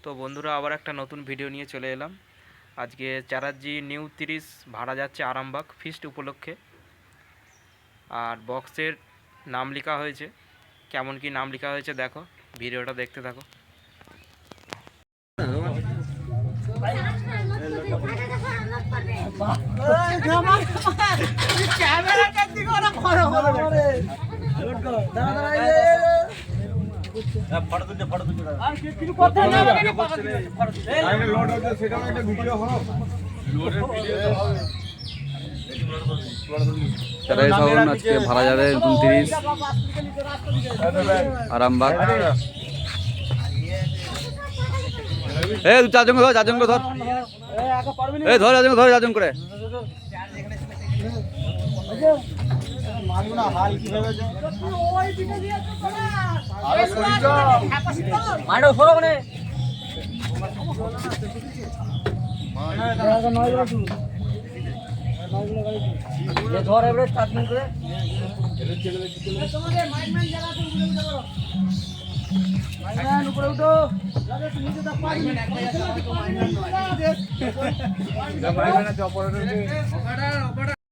তো বন্ধুরা আবার একটা নতুন ভিডিও নিয়ে চলে এলাম। আজকে চ্যাটার্জি নিউ 30 ভাড়া যাচ্ছে আরামবাগ ফিস্ট উপলক্ষে। আর বক্সের নাম লেখা হয়েছে, কেমন কি নাম লেখা হয়েছে দেখো, ভিডিওটা দেখতে থাকো। আজকে ভাড়া যাবে নতুন 30 আরামবাগ। চারজন ধর, চারজন ধর, ধর চারজন, ধর চারজন করে। ধর এবারে স্টার্টিং করে উপরে উঠো।